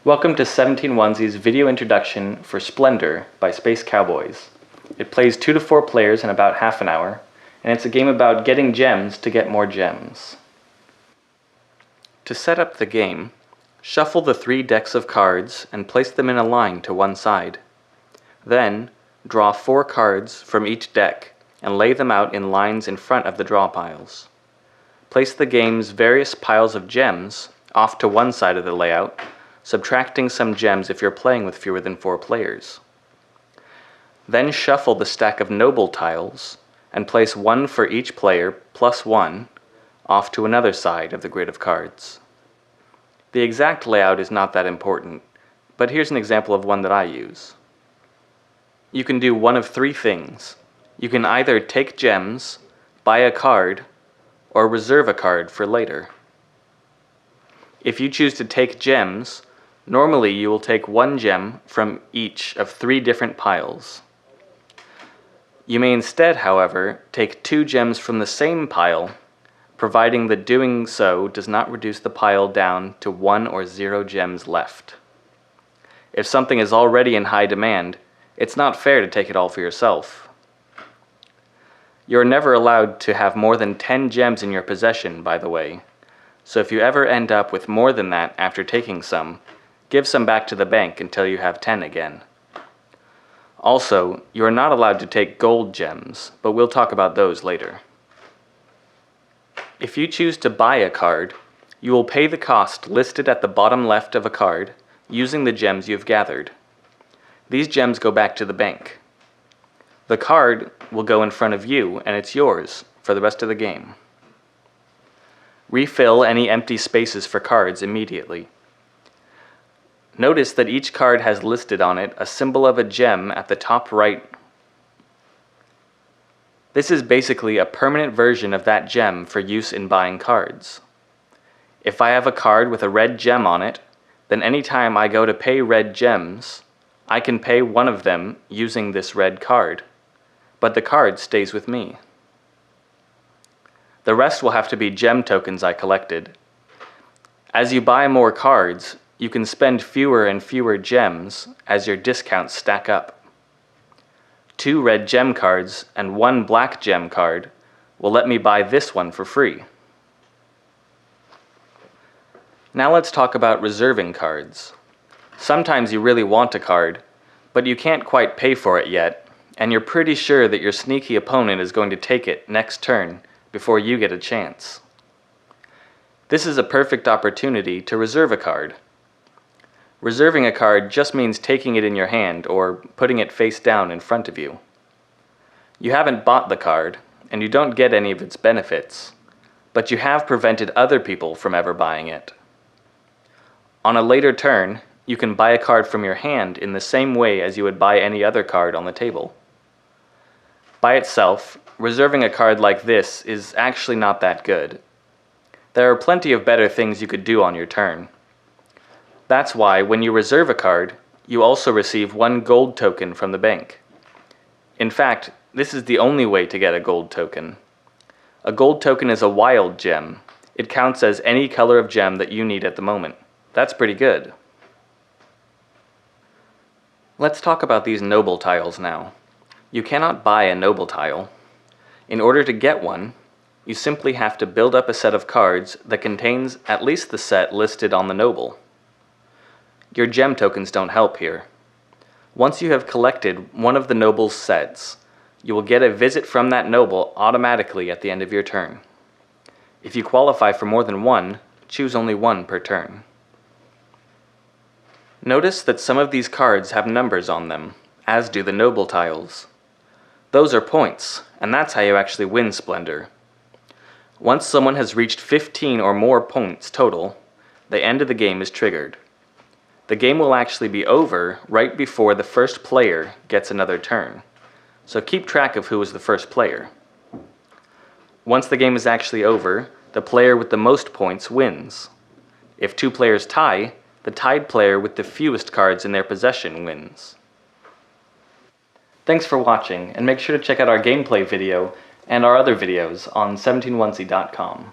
Welcome to 17wanzy's video introduction for Splendor by Space Cowboys. It plays 2 to 4 players in about half an hour, and it's a game about getting gems to get more gems. To set up the game, shuffle the 3 decks of cards and place them in a line to one side. Then, draw 4 cards from each deck and lay them out in lines in front of the draw piles. Place the game's various piles of gems off to one side of the layout, subtracting some gems if you're playing with fewer than 4 players. Then shuffle the stack of noble tiles and place 1 for each player plus 1 off to another side of the grid of cards. The exact layout is not that important, but here's an example of one that I use. You can do one of 3 things. You can either take gems, buy a card, or reserve a card for later. If you choose to take gems, normally you will take 1 gem from each of 3 different piles. You may instead, however, take 2 gems from the same pile, providing that doing so does not reduce the pile down to 1 or 0 gems left. If something is already in high demand, it's not fair to take it all for yourself. You're never allowed to have more than 10 gems in your possession, by the way, so if you ever end up with more than that after taking some, give some back to the bank until you have 10 again. Also, you are not allowed to take gold gems, but we'll talk about those later. If you choose to buy a card, you will pay the cost listed at the bottom left of a card using the gems you've gathered. These gems go back to the bank. The card will go in front of you and it's yours for the rest of the game. Refill any empty spaces for cards immediately. Notice that each card has listed on it a symbol of a gem at the top right. This is basically a permanent version of that gem for use in buying cards. If I have a card with a red gem on it, then anytime I go to pay red gems, I can pay one of them using this red card, but the card stays with me. The rest will have to be gem tokens I collected. As you buy more cards, you can spend fewer and fewer gems as your discounts stack up. 2 red gem cards and 1 black gem card will let me buy this one for free. Now let's talk about reserving cards. Sometimes you really want a card, but you can't quite pay for it yet, and you're pretty sure that your sneaky opponent is going to take it next turn before you get a chance. This is a perfect opportunity to reserve a card. Reserving a card just means taking it in your hand or putting it face down in front of you. You haven't bought the card, and you don't get any of its benefits, but you have prevented other people from ever buying it. On a later turn, you can buy a card from your hand in the same way as you would buy any other card on the table. By itself, reserving a card like this is actually not that good. There are plenty of better things you could do on your turn. That's why when you reserve a card, you also receive 1 gold token from the bank. In fact, this is the only way to get a gold token. A gold token is a wild gem. It counts as any color of gem that you need at the moment. That's pretty good. Let's talk about these noble tiles now. You cannot buy a noble tile. In order to get one, you simply have to build up a set of cards that contains at least the set listed on the noble. Your gem tokens don't help here. Once you have collected one of the noble's sets, you will get a visit from that noble automatically at the end of your turn. If you qualify for more than 1, choose only 1 per turn. Notice that some of these cards have numbers on them, as do the noble tiles. Those are points, and that's how you actually win Splendor. Once someone has reached 15 or more points total, the end of the game is triggered. The game will actually be over right before the first player gets another turn, so keep track of who was the first player. Once the game is actually over, the player with the most points wins. If 2 players tie, the tied player with the fewest cards in their possession wins. Thanks for watching, and make sure to check out our gameplay video and our other videos on 17wanzy.com.